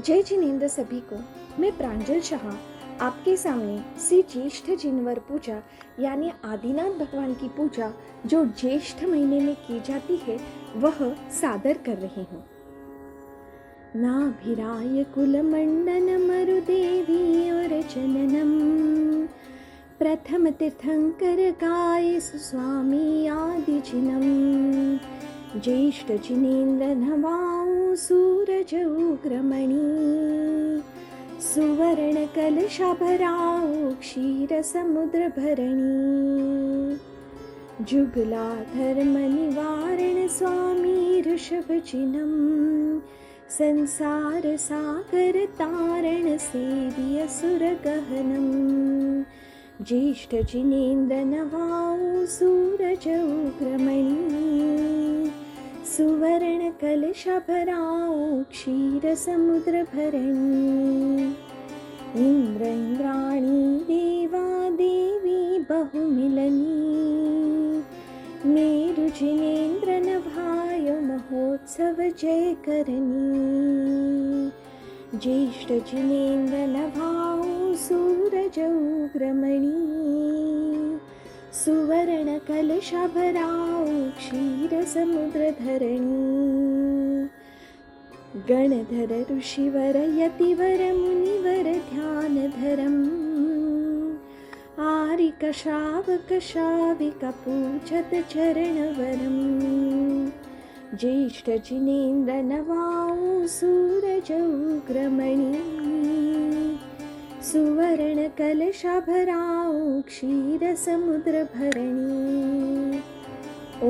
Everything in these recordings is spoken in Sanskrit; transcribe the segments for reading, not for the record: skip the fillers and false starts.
जय जिनेन्द्र सभी को। मैं प्रांजल शाह आपके सामने श्री ज्येष्ठ जिनवर पूजा यानी आदिनाथ भगवान की पूजा जो ज्येष्ठ महीने में की जाती है वह सादर कर रही हूँ। नाभिराय कुलमंडन मरुदेवी और जननम प्रथम तीर्थंकर गाय सुस्वामी आदिजिनम ज्येष्ठ जिनेन्द्र नवाऊ सूरज उग्रमणि सुवर्ण कलशाभराऊ क्षीर समुद्र भरणी जुगलाधर निवारण स्वामी ऋषभजिनम संसार सागर तारण सेव्य सुर गहनम ज्येष्ठ जिनेन्द्र नवाऊ सूरज उग्रमणि सुवर्ण कलशाभराऊ क्षीर समुद्र भरणी इंद्र इंद्राणी देवा देवी बहुमिलनी मेरु जिनेन्द्र नभाय महोत्सव जय करनी ज्येष्ठ जिनेन्द्र नभाऊ सूरज उग्रमणि सुवर्ण कलशाभराऊ क्षीर समुद्र धरणी गणधर ऋषिवर यतिवर मुनिवर ध्यानधरम आरिक श्रावक शाविक पूजत चरणवरम ज्येष्ठ जिनेन्द्र नवाऊ सूरज उग्रमणि सुवर्ण कलशाभराऊ क्षीर समुद्र भरणी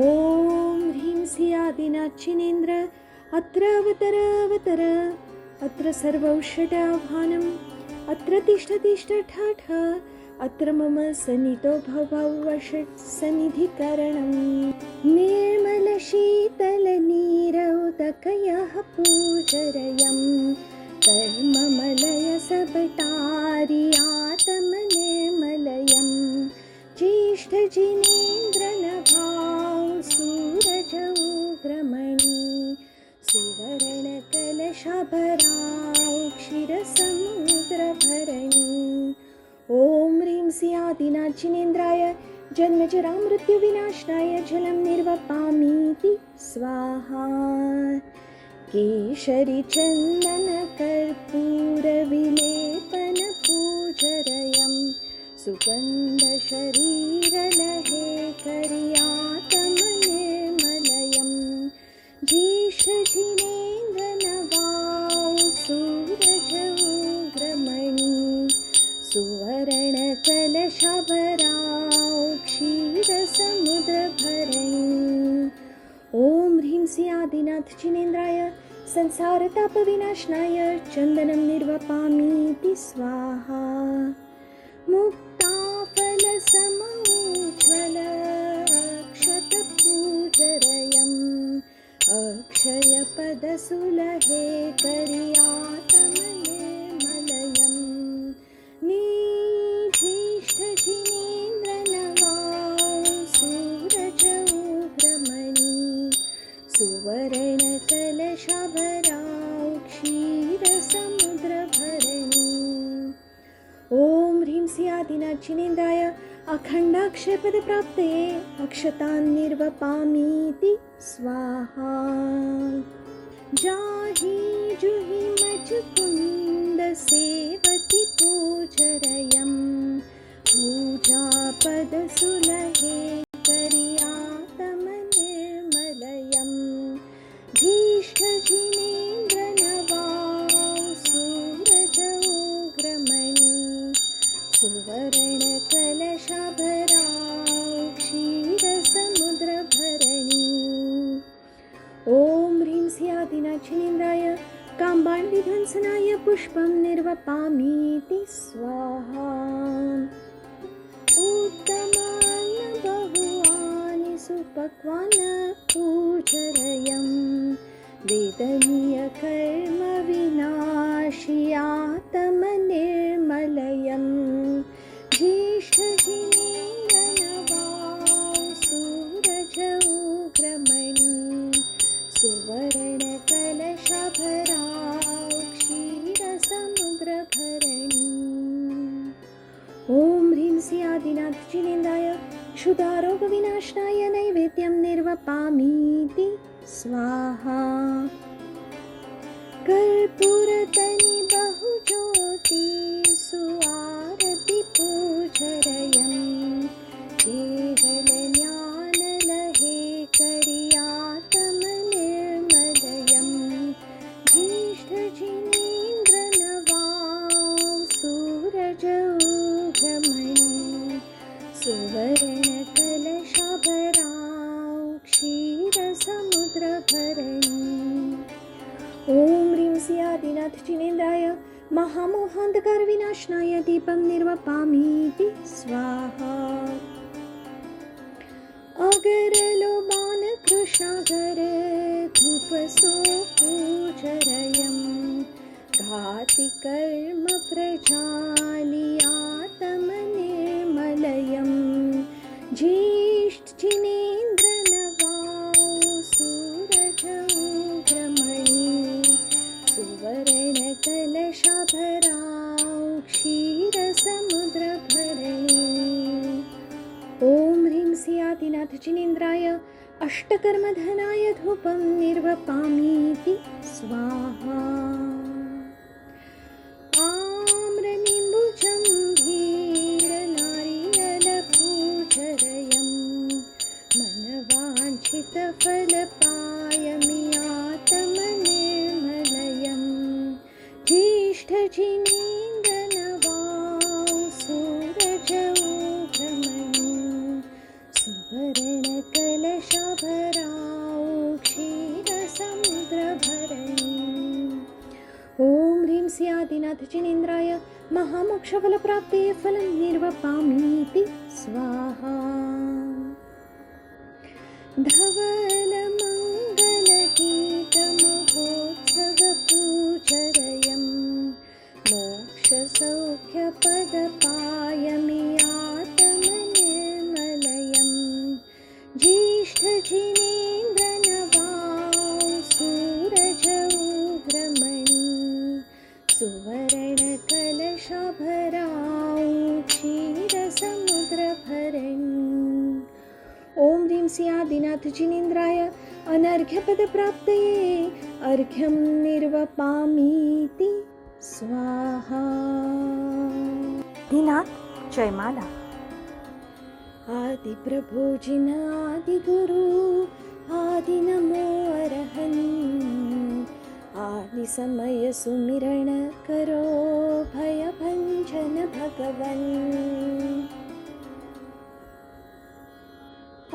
ओम ह्रीं श्री आदिनाथ जिनेन्द्र अत्र अवतर अवतर अत्र सर्वौषधाभानम् अत्र तिष्ठ तिष्ठ ठ ठ अत्र मम सन्निधो भवषट् सन्निधिकरणं निर्मल शीतल नीरौदकयः पूजरयम् कर्ममलय सबटारि आत्म निर्मलयम् ज्येष्ठ जिनेन्द्र नभाऊ सूरज उग्रमणि सुवर्ण कलशाभराऊ क्षीर समुद्र भरणी ओम ह्रीं श्री आदिनाथ जिनेन्द्राय जन्मजरा मृत्यु विनाशनाय जलं निर्वपामीति स्वाहा केशरी चंदन कर्पूर विलेपन पूजरयम् सुगंध शरीर लहे करियातम निर्मलयम् ज्येष्ठ जिनेन्द्र नवाऊ सूरज उग्रमणि सुवर्ण कलशाभराऊ क्षीर समुद्र भरणी ओम ह्रीं श्री आदिनाथ जिनेन्द्राय संसार ताप विनाशनाय चंदनं निर्वपामीति स्वाहा मुक्ताफल समोज्ज्वल अक्षत पूजरयम् अक्षय पद सुलहे करियातम निर्मलयम् ज्येष्ठ जिनेन्द्र नवाऊ सूरज उग्रमणि सुवर्ण कलशाभराऊ क्षीर समुद्र भरणी ओम ह्रीं श्री आदिनाथ जिनेन्द्राय अखंडाक्षयपद प्राप्तये अक्षतान् निर्वपामीति स्वाहा जाहि जुहि मचकुंद सेवति पूजरयम् पूजा पद सुलहे करियातम निर्मलयम् ज्येष्ठ जिनेन्द्र नवाऊ सूरज उग्रमणि सुवर्ण कलशाभराऊ क्षीर समुद्र भरणी ओम ह्रीं श्री आदिनाथ जिनेन्द्राय काम्बाण विध्वंसनाय पुष्पं निर्वपामीति स्वाहा उत्तमान् बहुवानि सुपक्वान् पूजरयम् वेदनीय कर्म विनाशि आत्म निर्मलयम् ज्येष्ठ जिनेन्द्र नवाऊ सूरज उग्रमणि सुवर्ण कलशाभराऊ क्षीर श्री आदिनाथ जिनेन्द्राय क्षुधारोगविनाशनाय नैवेद्यं निर्वपामीति स्वाहा। कर्पूरतनि बहुज्योति सुआरति पूजरयं केवलज्ञानलहे करियातमनिर्मलयं ज्येष्ठजिनेन्द्रनवां सूरजौघमणि सुवर्णकलशाभरां क्षीरसमुद्रभरणि। ओम ह्रीं श्री आदिनाथ जिनेन्द्राय महामोहान्धकार विनाशनाय दीपं निर्वपामीति स्वाहा। अगरलोबान कृष्णागर धूपसोपूजरयं घातिकर्म प्रजालियातमनिर्मलयं ज्येष्ठजिनेन्द्रनवां सूरजौघमणि सुवर्णकलशाभरां क्षीरसमुद्रभरणि। ओम ह्रीं श्री आदिनाथ जिनेन्द्राय अष्टकर्मधनाय धूपं निर्वपामीति स्वाहा। आम्रनिम्बुजं धीरनारियलपूजरयं मनवाञ्छितफलपायमियातमनिर्मलयं ज्येष्ठजिनेन्द्रनवां सूरजौघमणि सुवर्णकलशाभरां क्षीरसमुद्रभरणि। ओम ह्रीं श्री आदिनाथ जिनेन्द्राय महामोक्षफलप्राप्ते फलं निर्वपामीति स्वाहा। धवलमङ्गलगीतमहोत्सवपूजरयं मोक्षसौख्यपदपायमियातमनिर्मलयं ज्येष्ठजिनेन्द्रनवां सूरजौघमणि सुवर्णकलशाभरां क्षीरसमुद्रभरणि। ओम ह्रीं श्री आदिनाथ जिनेन्द्राय अनर्घ्यपदप्राप्तये अर्घ्यं निर्वपामीति स्वाहा। आदिनाथ जयमाला। आदि प्रभु जिन आदि गुरु आदि नमो अरहन् आदि समय सुमिरण करो भय भंजन भगवन।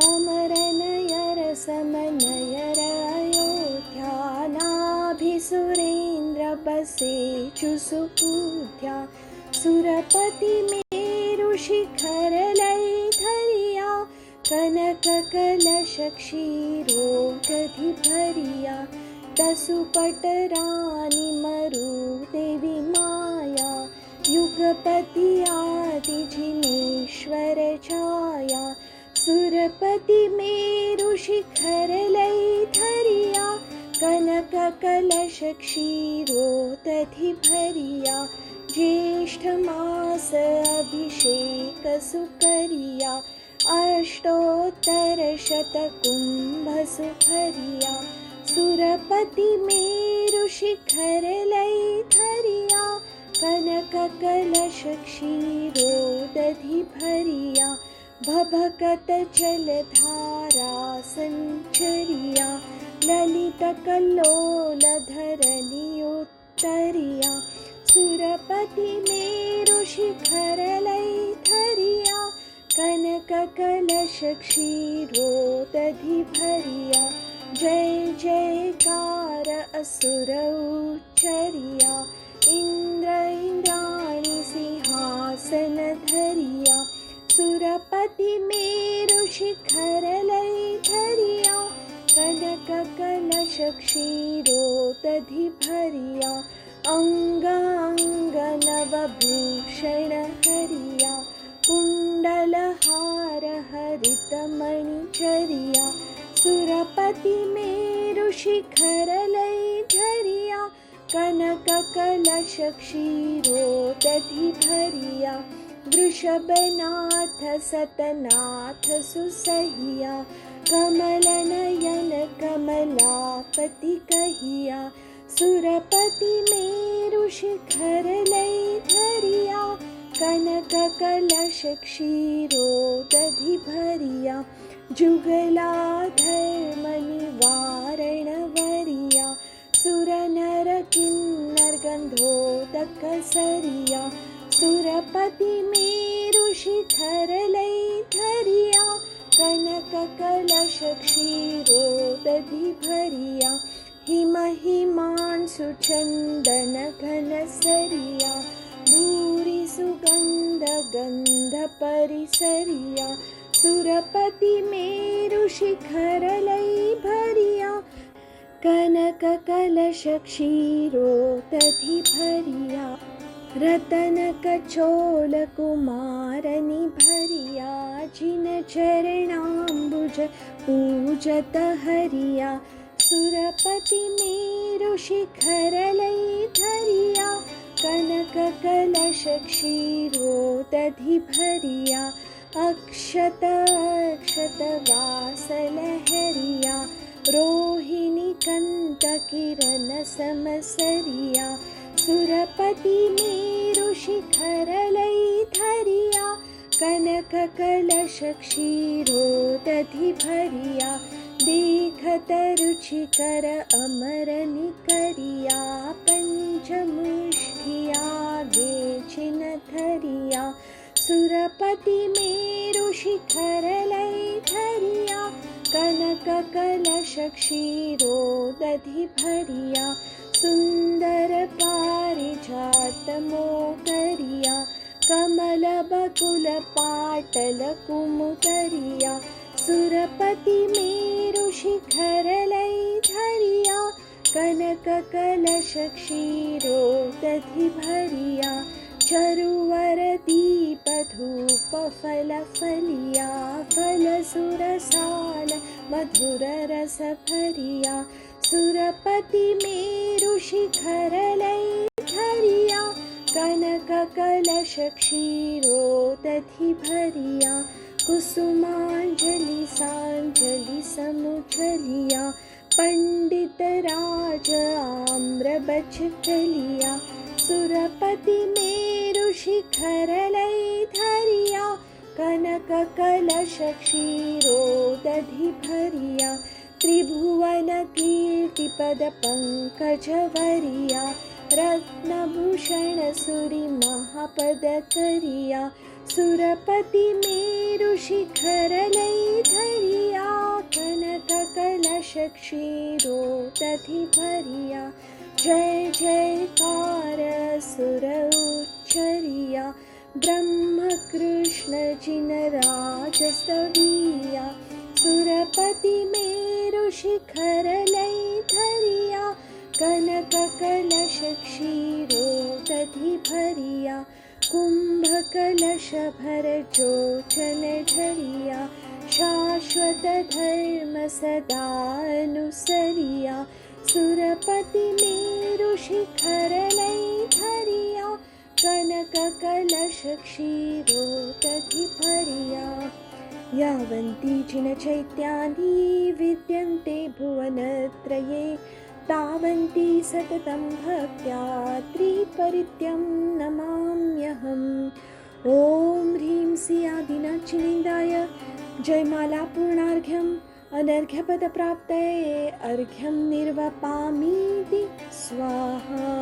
अमर नयर समनयर अयोध्यानाभिसुरेन्द्र बसे चुसुपूज्या सुरपति मेरु शिखर लय धरिया कनक कलश क्षीरोदधि भरिया दसुपट रानी मरु देवी माया युगपति आदि जिनेश्वर छाया सुरपति मेरु शिखर लय धरिया कनक कलश क्षीरोदधि भरिया ज्येष्ठ मास अभिषेक सुकरिया अष्टोत्तर शतकुंभ सुभरिया सुरपति मेरु शिखर लय धरिया कनक कलश क्षीरोदधि भरिया भभकत जलधारा संचरिया ललित कल्लोल धरणी उत्तरिया सुरपति मेरु शिखर लय धरिया कनक कलश क्षीरोदधि भरिया जय जयकार असुर उच्चरिया इंद्र इंद्राणी सिंहासन धरिया सुरपति मेरु शिखर लय धरिया कनक कलश क्षीरोदधि भरिया अंग अंग नवभूषण हरिया कुंडलहार हरित मणिचरिया सुरपति मेरु शिखर लय धरिया कनक कलश क्षीरोदधि भरिया वृषभनाथ सतनाथ सुसहिया, कमलनयन कमलापति कहिया, सुरपति मेरु शिखर लई धरिया, कनक कलश क्षीरोदधि भरिया, जुगलाधर मणिवारण वरिया, सुर नर किन्नर गंधोदक सरिया, सुरपति मेरु शिखर लई धरिया, कनक कलश क्षीरोदधि भरिया, हिम हिमांशु चंदन घन सरिया, भूरि सुगंध गंध परिसरिया, सुरपति मेरु शिखर लई भरिया, कनक कलश क्षीरोदधि भरिया, रतन कचोल कुमारनि भरिया, जिन चरणाम्बुज पूजत हरिया, सुरपति मेरु शिखर लई धरिया, कनक कलश क्षीरोदधि भरिया, अक्षत अक्षत वासल हरिया, रोहिणी कंत किरण समसरिया, सुरपति मेरु शिखर लई धरिया, कनक कलश क्षीरोदधि भरिया, देखत रुचिकर अमर निकरिया, पंचमुष्ठिया गे छिन धरिया, सुरपति मेरु शिखर लई धरिया, कनक कलश क्षीरोदधि भरिया, सुंदर पारिजात मोकरिया, कमल बकुल पाटल कुमुदरिया, सुरपति मेरु शिखर लई धरिया, कनक कलश क्षीरोदधि भरिया, चरुवर दीप धूप फल फलिया, फल सुरसाल मधुर रस भरिया, सुरपति मेरु शिखर लई धरिया, कनक कलश क्षीरोदधि भरिया, कुसुमांजलि सांजलि समुझलिया, पंडित राज आम्र बचकलिया, सुरपति मेरु शिखर लई धरिया, कनक कलश क्षीरोदधि भरिया, त्रिभुवन कीर्ति पद पंकज वरिया, रत्नभूषण सुरि महापद करिया, सुरपति मेरु शिखर लई धरिया, कनक कलश क्षीरोदधि भरिया, जय जयकार सुर उच्चरिया, ब्रह्म कृष्ण जिन राज स्तविया, सुरपति मेरु शिखर लई धरिया, कनक कलश क्षीरोदधि भरिया, कुंभ कलश भर जोचन ढरिया, शाश्वत धर्म सदा अनुसरिया, सुरपति मेरु शिखर लई धरिया, कनक कलश क्षीरोदधि भरिया, यावन्ति जिन चैत्यानि विद्यन्ते भुवनत्रये, तावन्ति सततं भक्त्या त्रिपरित्यं नमाम्यहम्। ॐ ह्रीं श्री आदिनाथचिनेन्द्राय जयमाला पूर्णार्घ्यम् अनर्घ्यपदप्राप्तये अर्घ्यं निर्वपामीति स्वाहा।